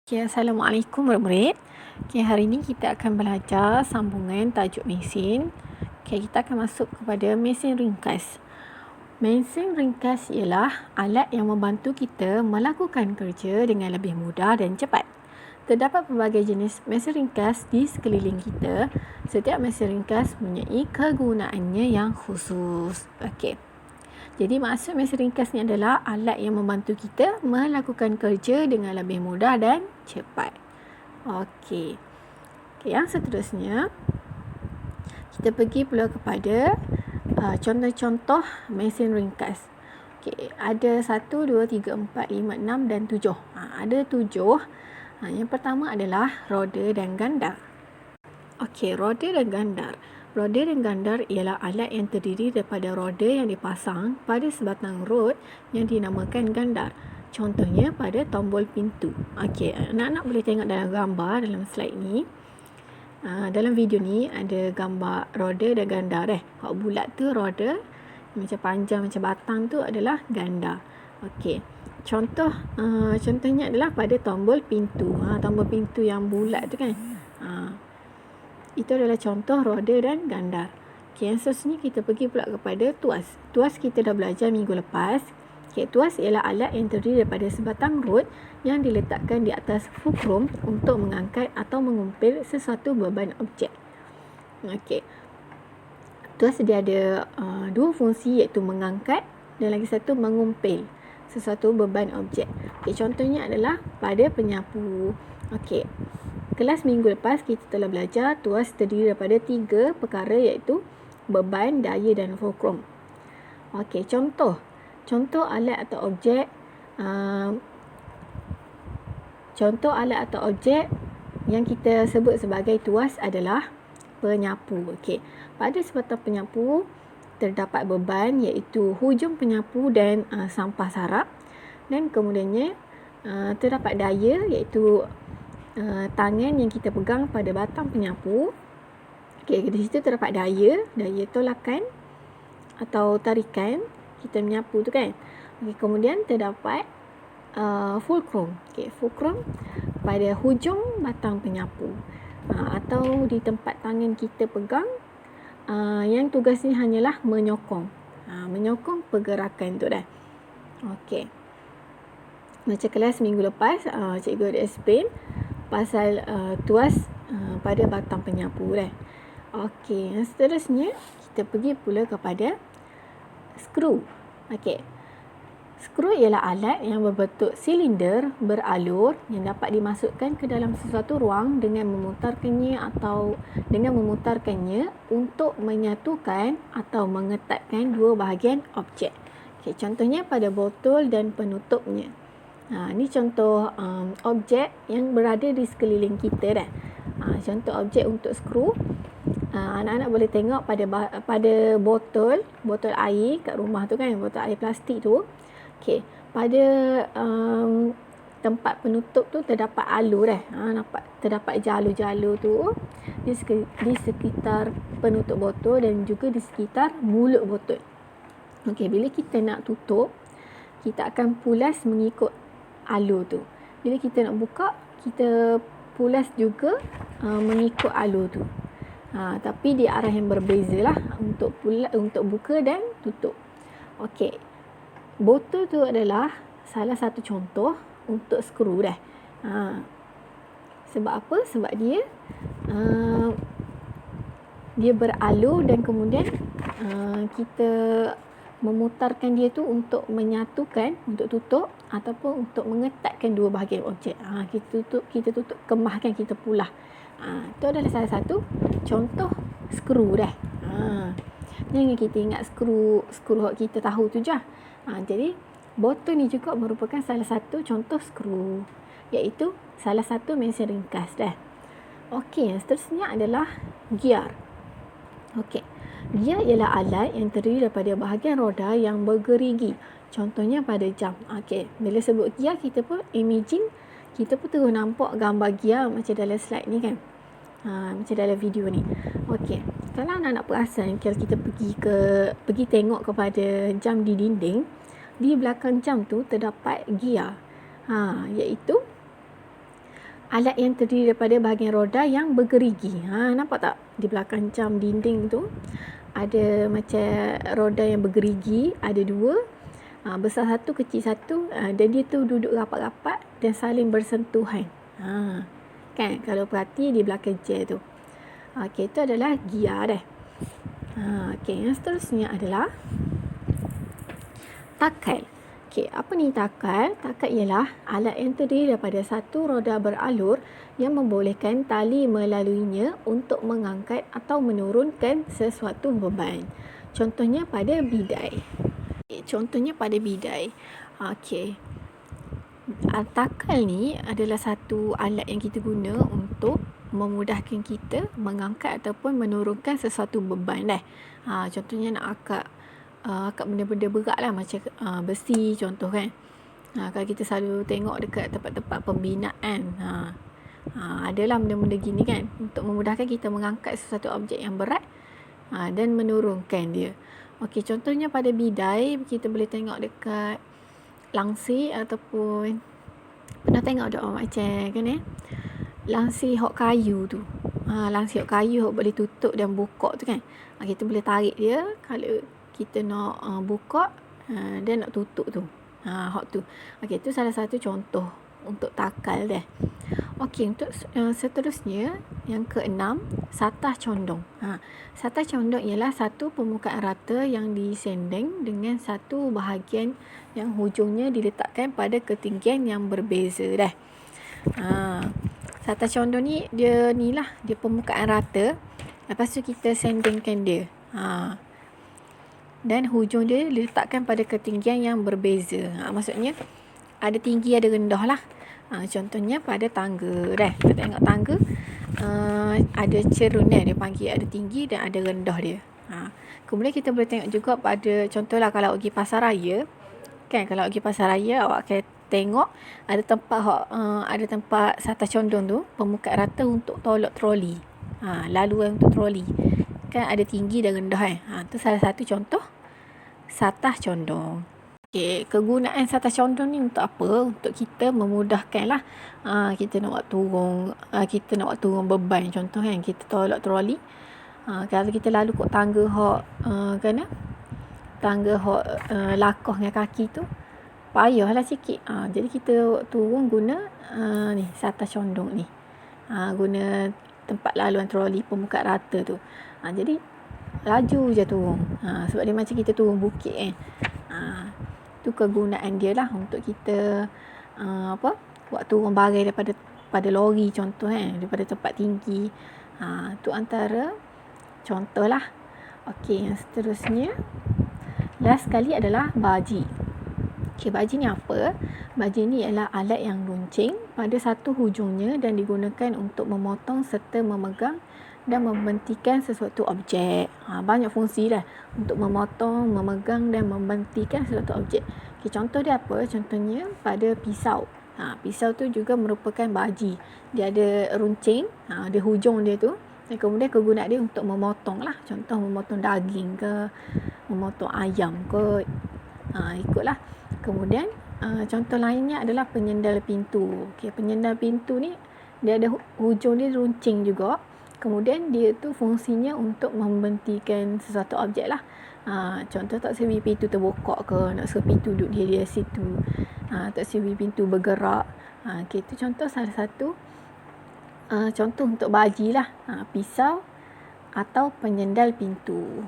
Okay, Assalamualaikum murid-murid. Okay, hari ini kita akan belajar sambungan tajuk mesin. Okay, kita akan masuk kepada mesin ringkas. Mesin ringkas ialah alat yang membantu kita melakukan kerja dengan lebih mudah dan cepat. Terdapat pelbagai jenis mesin ringkas di sekeliling kita. Setiap mesin ringkas mempunyai kegunaannya yang khusus. Okey. Jadi maksud mesin ringkas ni adalah alat yang membantu kita melakukan kerja dengan lebih mudah dan cepat. Okey. Yang seterusnya, kita pergi pula kepada contoh-contoh mesin ringkas. Okey, ada 1, 2, 3, 4, 5, 6 dan 7. Ada 7. Yang pertama adalah roda dan gandar. Okey, roda dan gandar. Roda dan gandar ialah alat yang terdiri daripada roda yang dipasang pada sebatang rod yang dinamakan gandar. Contohnya pada tombol pintu. Okey, anak-anak boleh tengok dalam gambar dalam slide ni. Dalam video ni ada gambar roda dan gandar. Kalau bulat tu roda, macam panjang macam batang tu adalah gandar. Okey. Contohnya adalah pada tombol pintu. Tombol pintu yang bulat tu kan. Itu adalah contoh roda dan gandar. Okay, yang seterusnya kita pergi pula kepada tuas. Tuas kita dah belajar minggu lepas. Okay, tuas ialah alat yang terdiri daripada sebatang rod yang diletakkan di atas fulcrum untuk mengangkat atau mengumpil sesuatu beban objek. Okay. Tuas dia ada dua fungsi, iaitu mengangkat dan lagi satu mengumpil sesuatu beban objek. Okay, contohnya adalah pada penyapu. Okay. Kelas minggu lepas kita telah belajar tuas terdiri daripada 3 perkara, iaitu beban, daya dan fulcrum. Okey, contoh alat atau objek. Contoh alat atau objek yang kita sebut sebagai tuas adalah penyapu. Okey, pada sebatang penyapu terdapat beban, iaitu hujung penyapu dan sampah sarap, dan kemudiannya terdapat daya, iaitu tangan yang kita pegang pada batang penyapu. Okey, di situ terdapat daya tolakan atau tarikan kita menyapu tu kan. Okey, kemudian terdapat fulcrum. Okey, fulcrum pada hujung batang penyapu atau di tempat tangan kita pegang, yang tugasnya hanyalah menyokong. Menyokong pergerakan tu dah. Okey. Macam kelas minggu lepas, cikgu ada explain pasal tuas pada batang penyapu dah. Okey, yang seterusnya kita pergi pula kepada skru. Okey. Skru ialah alat yang berbentuk silinder beralur yang dapat dimasukkan ke dalam sesuatu ruang dengan memutarkannya untuk menyatukan atau mengetatkan dua bahagian objek. Okey, contohnya pada botol dan penutupnya. Ini contoh objek yang berada di sekeliling kita dah. Contoh objek untuk skru. Anak-anak boleh tengok pada botol air kat rumah tu kan, botol air plastik tu. Okey, pada tempat penutup tu terdapat alur terdapat jalur-jalur tu di sekitar penutup botol dan juga di sekitar mulut botol. Okey, bila kita nak tutup, kita akan pulas mengikut alur tu. Bila kita nak buka, kita pulas juga mengikut alur tu. Tapi di arah yang berbeza lah untuk buka dan tutup. Okey. Botol tu adalah salah satu contoh untuk skru dah. Sebab apa? Sebab dia beralur dan kemudian kita memutarkan dia tu untuk menyatukan, untuk tutup ataupun untuk mengetatkan dua bahagian objek. Kita tutup, kemahkan, kita pulah. Itu adalah salah satu contoh skru dah. Jangan kita ingat skru kita tahu tu je. Jadi botol ni juga merupakan salah satu contoh skru, iaitu salah satu mesin ringkas dah. Okey, yang seterusnya adalah gear. Okey. Gear ialah alat yang terdiri daripada bahagian roda yang bergerigi. Contohnya pada jam. Okey, bila sebut gear, kita pun imagine, kita pun terus nampak gambar gear macam dalam slide ni kan. Macam dalam video ni. Okey, kalau anak-anak perasan, kalau kita pergi tengok kepada jam di dinding, di belakang jam tu terdapat gear. Iaitu alat yang terdiri daripada bahagian roda yang bergerigi. Nampak tak di belakang cam dinding tu ada macam roda yang bergerigi, ada dua, besar satu, kecil satu, dan dia tu duduk rapat-rapat dan saling bersentuhan. Kan kalau perhati di belakang chair tu. Okey, itu adalah gear dah. Okey, yang seterusnya adalah takal. Okey, apa ni takal? Takal ialah alat yang terdiri daripada satu roda beralur yang membolehkan tali melaluinya untuk mengangkat atau menurunkan sesuatu beban. Contohnya pada bidai. Okey. Takal ni adalah satu alat yang kita guna untuk memudahkan kita mengangkat ataupun menurunkan sesuatu beban dah. Contohnya nak angkat benda-benda berat lah, macam besi contoh kan. Kalau kita selalu tengok dekat tempat-tempat pembinaan, adalah benda-benda gini kan, untuk memudahkan kita mengangkat sesuatu objek yang berat dan menurunkan dia. Okey, contohnya pada bidai kita boleh tengok dekat langsir ataupun pernah tengok tak macam kan langsir hok kayu tu. Langsir hok kayu hok boleh tutup dan buka tu kan. Kita boleh tarik dia kalau kita nak buka dan nak tutup tu. Hok tu. Okey, tu salah satu contoh untuk takal dah. Okey, untuk seterusnya yang keenam, satah condong. Satah condong ialah satu permukaan rata yang disendeng dengan satu bahagian yang hujungnya diletakkan pada ketinggian yang berbeza dah. Satah condong ni dia permukaan rata. Lepas tu kita sendengkan dia. Dan hujung dia diletakkan pada ketinggian yang berbeza. Maksudnya ada tinggi ada rendah lah. Contohnya pada tangga dah. Kita tengok tangga ada cerun dia panggil, ada tinggi dan ada rendah dia. Kemudian kita boleh tengok juga pada contohlah kalau pergi pasar raya kan, kalau pergi pasar raya awak akan tengok ada tempat satah condong tu permukaan rata untuk tolak troli. Laluan untuk troli kan ada tinggi dan rendah kan. Tu salah satu contoh satah condong. Okay, kegunaan satah condong ni untuk apa? Untuk kita memudahkan lah. Kita nak buat turun beban. Contoh kan, kita tolak troli. Kalau kita lalu kot tangga lakoh dengan kaki tu, payahlah sikit. Jadi kita turun guna ni satah condong ni. Guna tempat laluan troli permukaan rata tu. Jadi laju je turun. Sebab dia macam kita turun bukit kan. Tu kegunaan dia lah untuk kita buat turun barang daripada lori contoh kan, daripada tempat tinggi. Tu antara contoh lah. Okey, yang seterusnya last sekali adalah baji. Okey, baji ni apa? Baji ni ialah alat yang runcing pada satu hujungnya dan digunakan untuk memotong serta memegang dan membentikan sesuatu objek. Banyak fungsi dah untuk memotong, memegang dan membentikan sesuatu objek. Okay, contoh dia apa? Contohnya pada pisau. Pisau tu juga merupakan baji. Dia ada runcing, ada hujung dia tu. Dan kemudian kegunaan dia untuk memotong lah. Contoh memotong daging ke, memotong ayam ke. Ikutlah. Kemudian contoh lainnya adalah penyendal pintu. Okay, penyendal pintu ni dia ada hujung dia runcing juga. Kemudian dia tu fungsinya untuk membentikan sesuatu objek lah. Contoh tak sebi pintu terbuka ke, nak sebi pintu duduk dia situ. Tak sebi pintu bergerak. Itu contoh salah satu contoh untuk baji lah. Pisau atau penyendal pintu.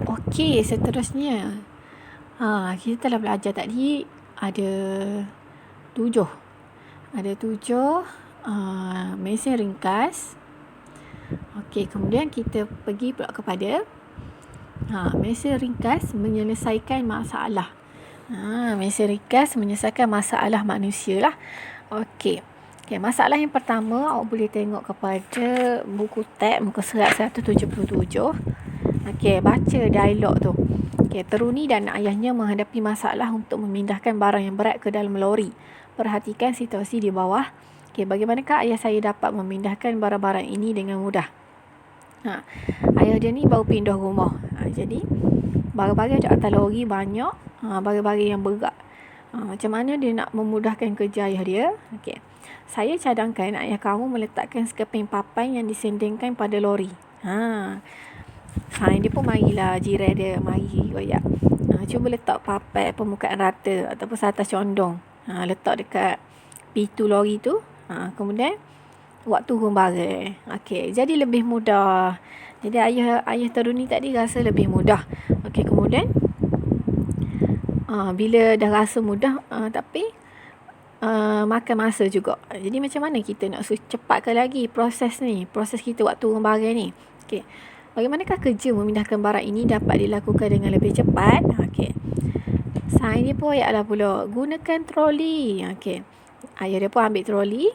Okey, seterusnya. Kita telah belajar tadi ada 7. Ada 7 mesin ringkas. Okey, kemudian kita pergi pula kepada mesin ringkas menyelesaikan masalah. Mesin ringkas menyelesaikan masalah manusia lah. Okey, masalah yang pertama awak boleh tengok kepada buku tab muka surat 177. Okey, baca dialog tu. Okey, Teruni dan ayahnya menghadapi masalah untuk memindahkan barang yang berat ke dalam lori. Perhatikan situasi di bawah. Okey, bagaimanakah ayah saya dapat memindahkan barang-barang ini dengan mudah? Ayah dia ni baru pindah rumah. Jadi barang-barang di atas lori banyak, barang-barang yang berat. Macam mana dia nak memudahkan kerja ayah dia? Okey. Saya cadangkan ayah kamu meletakkan sekeping papan yang disendingkan pada lori. Dia pun marilah jiran dia mari royak. Cuba letak papan permukaan rata ataupun seatas condong. Letak dekat pintu lori tu. Kemudian buat turun barang. Okey, jadi lebih mudah. Jadi ayah teruni tadi rasa lebih mudah. Okey, kemudian bila dah rasa mudah tapi makan masa juga. Jadi macam mana kita nak cepatkan lagi proses kita buat turun barang ni? Okey. Bagaimanakah kerja memindahkan barang ini dapat dilakukan dengan lebih cepat? Okey. Saya ni pun ayatlah pula gunakan troli. Okey. Ayah dia pun ambil troli,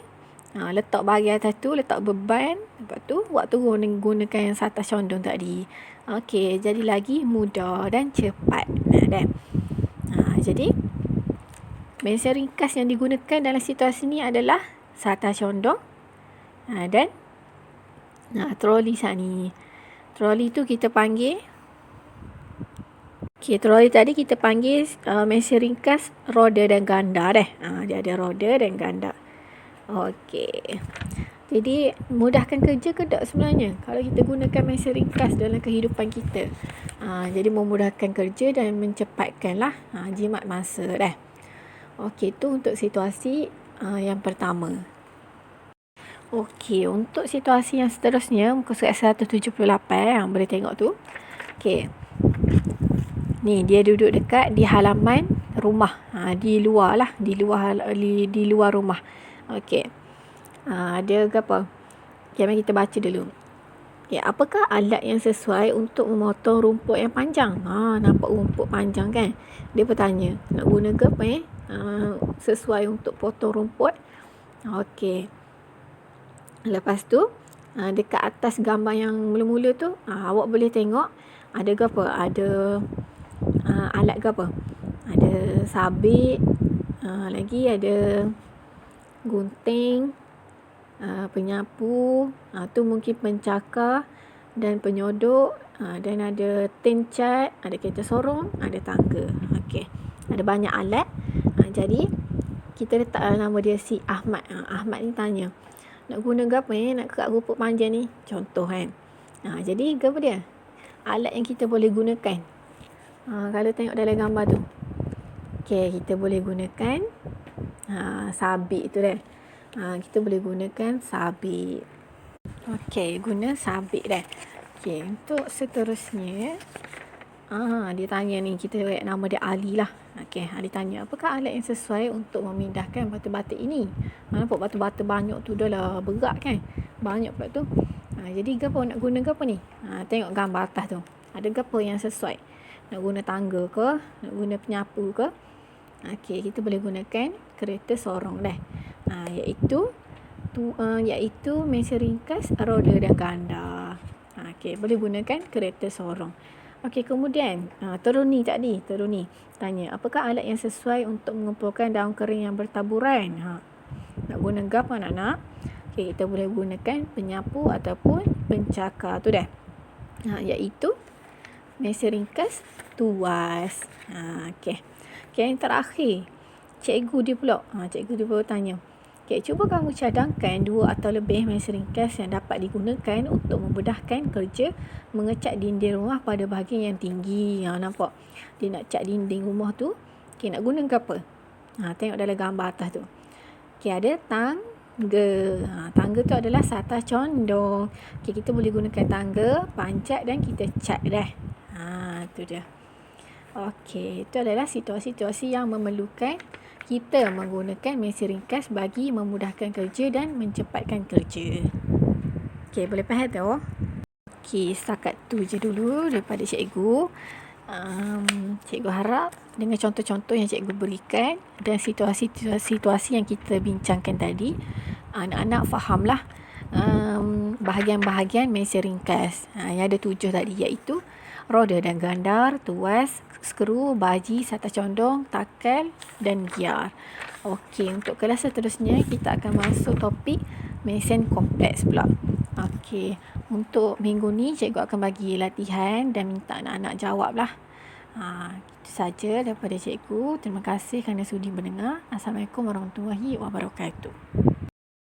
letak barang atas tu, letak beban, lepas tu buat turun gunakan yang seatas condong tadi. Okey, jadi lagi mudah dan cepat. Jadi mesin ringkas yang digunakan dalam situasi ni adalah seatas condong dan troli saat ni. Troli tu kita panggil, troli tadi kita panggil mesin ringkas roda dan ganda dah. Dia ada roda dan ganda. Okey. Jadi mudahkan kerja ke tak sebenarnya kalau kita gunakan mesin ringkas dalam kehidupan kita? Jadi memudahkan kerja dan mencepatkanlah jimat masa dah. Okey, tu untuk situasi yang pertama. Okey, untuk situasi yang seterusnya, muka surat 178 yang boleh tengok tu. Okey. Ni dia duduk dekat di halaman rumah. Di luar lah, di luar rumah. Okey. Ada apa? Okay, mari kita baca dulu. Okay, apakah alat yang sesuai untuk memotong rumput yang panjang? Nampak rumput panjang kan? Dia bertanya, nak guna ke apa sesuai untuk potong rumput? Okey. Lepas tu, dekat atas gambar yang mula-mula tu, awak boleh tengok ada ke apa? Ada alat ke apa? Ada sabit, lagi ada gunting, penyapu, tu mungkin pencakar dan penyodok, dan ada tin cat, ada kereta sorong, ada tangga. Okey. Ada banyak alat. Jadi kita letak nama dia si Ahmad. Ahmad ni tanya, nak guna apa nak kerak rumput panjang ni? Contoh kan. Jadi apa dia? Alat yang kita boleh gunakan. Kalau tengok dalam gambar tu. Okey, kita boleh gunakan sabit tu dah. Kita boleh gunakan sabit. Okey, guna sabit dah. Okey, untuk seterusnya dia tanya ni, kita lihat nama dia Ali lah. Okey, Ali tanya, apakah alat yang sesuai untuk memindahkan batu-batu ini? Nampak batu-batu banyak tu dah lah, berat kan? Banyak pula tu. Jadi apa nak guna apa ni? Tengok gambar atas tu. Ada apa yang sesuai? Nak guna tangga ke? Nak guna penyapu ke? Okey, kita boleh gunakan kereta sorong dah. Iaitu mesin ringkas roda dan ganda. Okey, boleh gunakan kereta sorong. Okey, kemudian teruni tanya, apakah alat yang sesuai untuk mengumpulkan daun kering yang bertaburan? Nak guna apa anak-anak? Okey, kita boleh gunakan penyapu ataupun pencakar tu dah. Iaitu mesin ringkas tuas. Okey. Okey, yang terakhir, cikgu dia pula tanya, okey, cuba kamu cadangkan 2 atau lebih mesin ringkas yang dapat digunakan untuk memudahkan kerja mengecat dinding rumah pada bahagian yang tinggi. Nampak? Dia nak cat dinding rumah tu. Okey, nak guna apa? Tengok dalam gambar atas tu. Okey, ada tangga. Tangga tu adalah seatas condong. Okey, kita boleh gunakan tangga, pancat dan kita cat dah. Tu dia. Okey, itu adalah situasi-situasi yang memerlukan kita menggunakan mesin ringkas bagi memudahkan kerja dan mencepatkan kerja. Okey, boleh faham tu? Okey, setakat tu je dulu daripada cikgu. Cikgu harap dengan contoh-contoh yang cikgu berikan dan situasi-situasi yang kita bincangkan tadi, anak-anak fahamlah bahagian-bahagian mesin ringkas. Yang ada 7 tadi, iaitu roda dan gandar, tuas, skru, baji, seatas condong, takal dan giar. Okey, untuk kelas seterusnya kita akan masuk topik mesin kompleks pula. Okey, untuk minggu ni cikgu akan bagi latihan dan minta anak-anak jawab lah. Itu saja daripada cikgu. Terima kasih kerana sudi mendengar. Assalamualaikum warahmatullahi wabarakatuh.